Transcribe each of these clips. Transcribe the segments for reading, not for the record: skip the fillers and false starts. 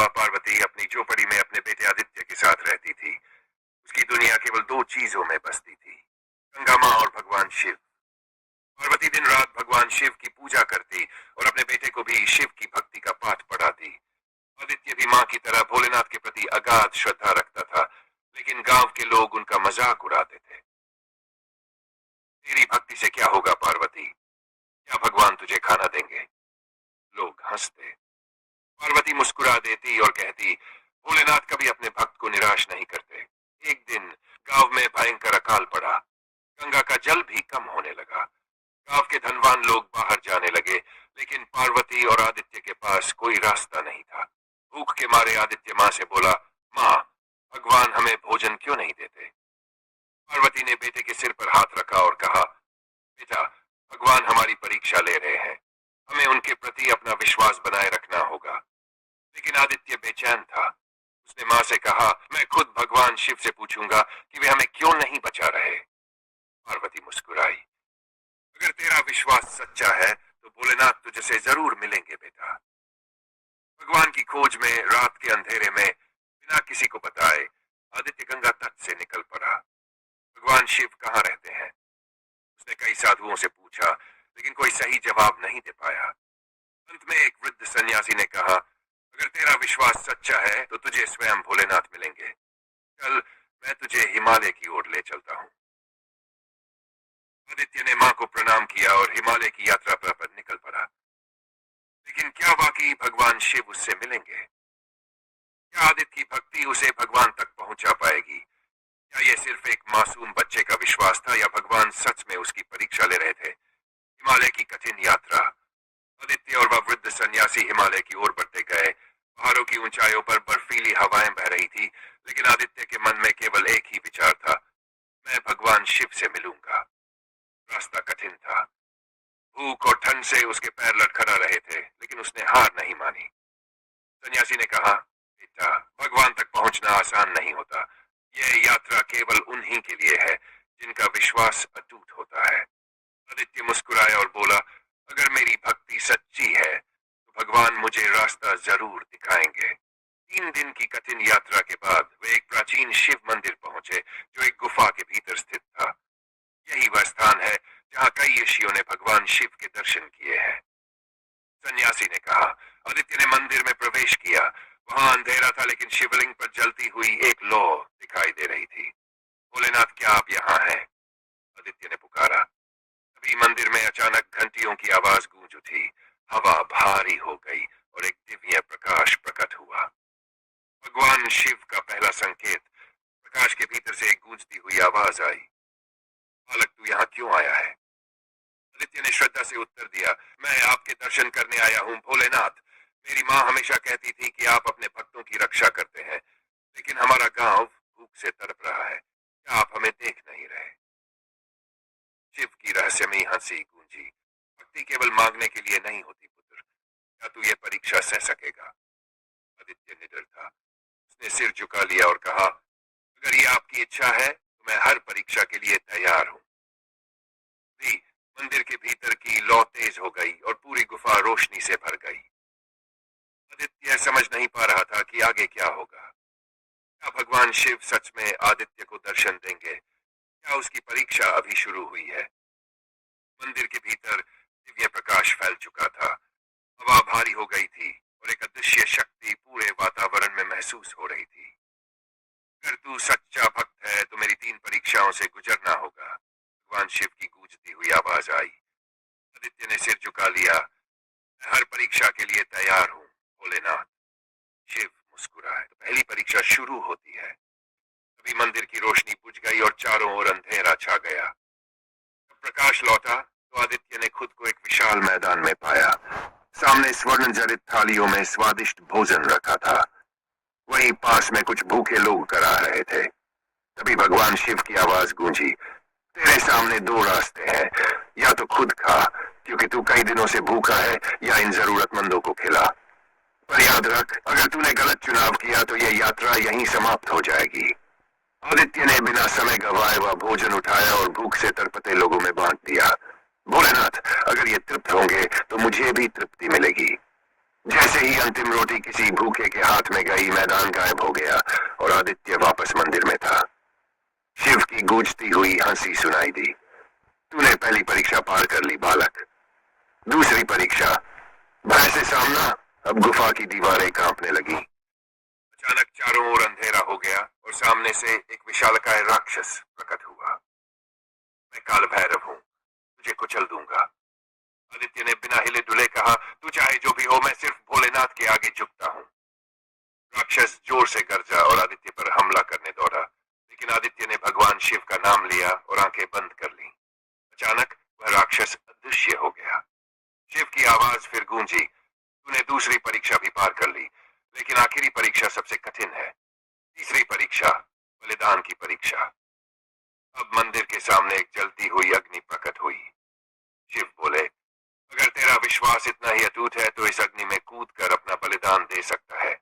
अलावा पार्वती अपनी झोपड़ी में अपने बेटे आदित्य के साथ रहती थी। उसकी दुनिया केवल दो चीजों में बसती थी, गंगा माँ और भगवान शिव। पार्वती दिन रात भगवान शिव की पूजा करती और अपने बेटे को भी शिव की भक्ति का पाठ पढ़ाती। आदित्य भी माँ की तरह भोलेनाथ के प्रति अगाध श्रद्धा रखता था, लेकिन गांव के लोग उनका मजाक उड़ाते थे। तेरी भक्ति से क्या होगा पार्वती, क्या भगवान तुझे खाना देंगे? लोग हंसते। पार्वती मुस्कुरा देती और कहती, भोलेनाथ कभी अपने भक्त को निराश नहीं करते। एक दिन गांव में भयंकर अकाल पड़ा। गंगा का जल भी कम होने लगा। गांव के धनवान लोग बाहर जाने लगे, लेकिन पार्वती और आदित्य के पास कोई रास्ता नहीं था। भूख के मारे आदित्य माँ से बोला, माँ, भगवान हमें भोजन क्यों नहीं देते? पार्वती ने बेटे के सिर पर हाथ रखा और कहा, बेटा, भगवान हमारी परीक्षा ले रहे हैं, हमें उनके प्रति अपना विश्वास बनाए रखना होगा। लेकिन आदित्य बेचैन था। उसने माँ से कहा, मैं खुद भगवान शिव से पूछूंगा कि वे हमें क्यों नहीं बचा रहे। पार्वती मुस्कुराई, अगर तेरा विश्वास सच्चा है तो भोलेनाथ तुझसे जरूर मिलेंगे बेटा। भगवान की खोज में रात के अंधेरे में बिना किसी को बताए आदित्य गंगा तट से निकल पड़ा। भगवान शिव कहाँ रहते हैं? उसने कई साधुओं से पूछा, लेकिन कोई सही जवाब नहीं दे पाया। अंत में एक वृद्ध सन्यासी ने कहा, अगर तेरा विश्वास सच्चा है तो तुझे स्वयं भोलेनाथ मिलेंगे। कल मैं तुझे हिमालय की ओर ले चलता हूँ। आदित्य ने माँ को प्रणाम किया और हिमालय की यात्रा पर निकल पड़ा। लेकिन क्या वाकई भगवान शिव उससे मिलेंगे? क्या आदित्य की भक्ति उसे भगवान तक पहुंचा पाएगी? क्या यह सिर्फ एक मासूम बच्चे का विश्वास था या भगवान सच में उसकी परीक्षा ले रहे थे? हिमालय की कठिन यात्रा। आदित्य और वह वृद्ध सन्यासी हिमालय की ओर बढ़ते गए। पहाड़ों की ऊंचाइयों पर बर्फीली हवाएं बह रही थी, लेकिन आदित्य के मन में केवल एक ही विचार था, मैं भगवान शिव से मिलूंगा। रास्ता कठिन था। भूख और ठंड से उसके पैर लड़खड़ा रहे थे, लेकिन उसने हार नहीं मानी। सन्यासी ने कहा, बेटा, भगवान तक पहुंचना आसान नहीं होता। यह यात्रा केवल उन्हीं के लिए है जिनका विश्वास अटूट होता है। आदित्य मुस्कुराया और बोला, अगर मेरी भक्ति सच्ची है तो भगवान मुझे रास्ता जरूर दिखाएंगे। 3 दिन की कठिन यात्रा के बाद वे एक प्राचीन शिव मंदिर पहुंचे जो एक गुफा के भीतर स्थित था। यही वह स्थान है जहां कई ऋषियों ने भगवान शिव के दर्शन किए हैं। सन्यासी ने कहा। आदित्य ने मंदिर में प्रवेश किया। वहां अंधेरा था, लेकिन शिवलिंग पर जलती हुई एक लौ दिखाई दे रही थी। भोलेनाथ, क्या आप यहाँ हैं? आदित्य ने पुकारा। तभी मंदिर में अचानक घंटियों की आवाज गूंज उठी। हवा भारी हो गई और एक दिव्य प्रकाश प्रकट हुआ। भगवान शिव का पहला संकेत। प्रकाश के भीतर से एक गूंजती हुई आवाज आई, बालक, तू यहाँ क्यों आया है? आदित्य ने श्रद्धा से उत्तर दिया, मैं आपके दर्शन करने आया हूँ भोलेनाथ। मेरी माँ हमेशा कहती थी कि आप अपने भक्तों की रक्षा करते हैं, लेकिन हमारा गांव भूख से तड़प रहा है। क्या आप हमें देख नहीं रहे? शिव की रहस्यमयी हंसी गूंजी। भक्ति केवल मांगने के लिए नहीं होती पुत्र। क्या तू ये परीक्षा सह सकेगा? आदित्य निडर था। उसने सिर झुका लिया और कहा, अगर ये आपकी इच्छा है तो मैं हर परीक्षा के लिए तैयार हूँ। मंदिर के भीतर की लौ तेज हो गई और पूरी गुफा रोशनी से भर गई। आदित्य समझ नहीं पा रहा था कि आगे क्या होगा। क्या भगवान शिव सच में आदित्य को दर्शन देंगे? क्या उसकी परीक्षा अभी शुरू हुई है? मंदिर के भीतर दिव्य प्रकाश फैल चुका था। हवा भारी हो गई थी और एक अदृश्य शक्ति पूरे वातावरण में महसूस हो रही थी। अगर तू सच्चा भक्त है तो मेरी 3 परीक्षाओं से गुजरना होगा। भगवान शिव की गूंजती हुई आवाज आई। आदित्य ने सिर झुका लिया। मैं हर परीक्षा के लिए तैयार हूँ भोलेनाथ। शिव मुस्कुराए। तो पहली परीक्षा शुरू होती है। तभी मंदिर की रोशनी बुझ गई और चारों ओर अंधेरा छा गया। जब प्रकाश लौटा तो आदित्य ने खुद को एक विशाल मैदान में पाया। सामने स्वर्ण जड़ित थालियों में स्वादिष्ट भोजन रखा था। वहीं पास में कुछ भूखे लोग करा रहे थे। तभी भगवान शिव की आवाज गूंजी, तेरे सामने 2 रास्ते हैं, या तो खुद खा क्योंकि तू कई दिनों से भूखा है, या इन जरूरतमंदों को खिला। पर याद रख, अगर तूने गलत चुनाव किया तो यह यात्रा यहीं समाप्त हो जाएगी। आदित्य ने बिना समय गंवाए वह भोजन उठाया और भूख से तड़पते लोगों में बांट दिया। भोलेनाथ, अगर ये तृप्त होंगे तो मुझे भी तृप्ति मिलेगी। जैसे जैसे ही अंतिम रोटी किसी भूखे के हाथ में गई, मैदान गायब हो गया और आदित्य वापस मंदिर में था। शिव की गूंजती हुई हंसी सुनाई दी। तूने पहली परीक्षा पार कर ली बालक। दूसरी परीक्षा, भय से सामना। अब गुफा की दीवारें कांपने लगी। अचानक चारों ओर अंधेरा हो गया और सामने से एक विशालकाय राक्षस प्रकट हुआ। मैं काल भैरव हूं, तुझे कुचल दूंगा। आदित्य ने बिना हिले डुले कहा, तू चाहे जो भी हो, मैं सिर्फ भोलेनाथ के आगे झुकता हूं। राक्षस जोर से गरजा और आदित्य पर हमला करने दौड़ा, लेकिन आदित्य ने भगवान शिव का नाम लिया और आंखें बंद कर ली। अचानक वह राक्षस अदृश्य हो गया। शिव की आवाज फिर गूंजी, तूने दूसरी परीक्षा भी पार कर ली, लेकिन आखिरी परीक्षा सबसे कठिन है। तीसरी परीक्षा, बलिदान की परीक्षा। अब मंदिर के सामने एक जलती हुई अग्नि प्रकट हुई। शिव बोले, अगर तेरा विश्वास इतना ही अटूट है तो इस अग्नि में कूद कर अपना बलिदान दे सकता है।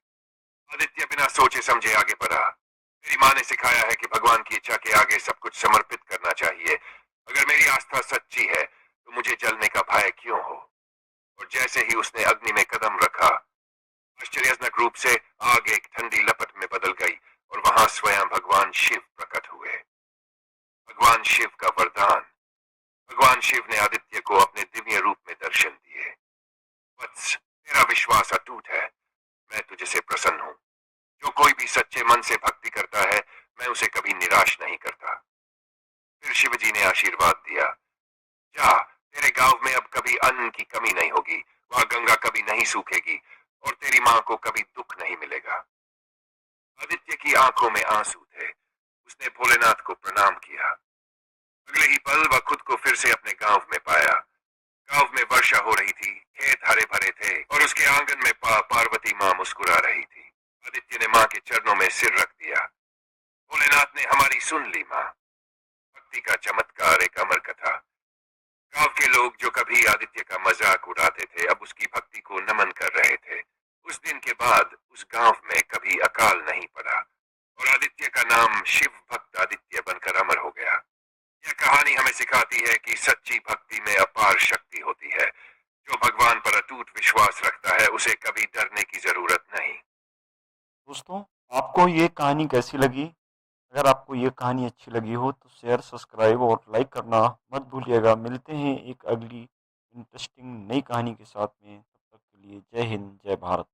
आदित्य बिना सोचे समझे आगे बढ़ा। मेरी माँ ने सिखाया है कि भगवान की इच्छा के आगे सब कुछ समर्पित करना चाहिए। अगर मेरी आस्था सच्ची है तो मुझे जलने का भय क्यों हो। और जैसे ही उसने अग्नि में कदम रखा, आश्चर्यजनक रूप से आग एक ठंडी लपट में बदल गई और वहां स्वयं भगवान शिव प्रकट हुए। भगवान शिव का वरदान। भगवान शिव ने आदित्य को अपने दिव्य रूप में दर्शन दिए। वत्स, तेरा विश्वास अटूट है, मैं तुझसे प्रसन्न हूं। जो कोई भी सच्चे मन से भक्ति करता है, मैं उसे कभी निराश नहीं करता। फिर शिवजी ने आशीर्वाद दिया, जा, तेरे गांव में अब कभी अन्न की कमी नहीं होगी, वहां गंगा कभी नहीं सूखेगी और तेरी मां को कभी दुख नहीं मिलेगा। आदित्य की आंखों में आंसू थे। उसने भोलेनाथ को प्रणाम किया। अगले ही पल वह खुद को फिर से अपने गांव में पाया। गांव में वर्षा हो रही थी, खेत हरे भरे थे और उसके आंगन में पार्वती मां मुस्कुरा रही थी। आदित्य ने मां के चरणों में सिर रख दिया। भोलेनाथ ने हमारी सुन ली मां। भक्ति का चमत्कार, एक अमर कथा। गांव के लोग जो कभी आदित्य का मजाक उड़ाते थे, अब उसकी भक्ति को नमन कर रहे थे। उस दिन के बाद उस गांव में कभी अकाल नहीं पड़ा और आदित्य का नाम शिव भक्त आदित्य बनकर अमर हो गया। यह कहानी हमें सिखाती है कि सच्ची भक्ति में अपार शक्ति होती है। जो भगवान पर अटूट विश्वास रखता है, उसे कभी डरने की जरूरत नहीं। दोस्तों, आपको ये कहानी कैसी लगी? अगर आपको ये कहानी अच्छी लगी हो तो शेयर, सब्सक्राइब और लाइक करना मत भूलिएगा। मिलते हैं एक अगली इंटरेस्टिंग नई कहानी के साथ में। तब तक के लिए जय हिंद, जय भारत।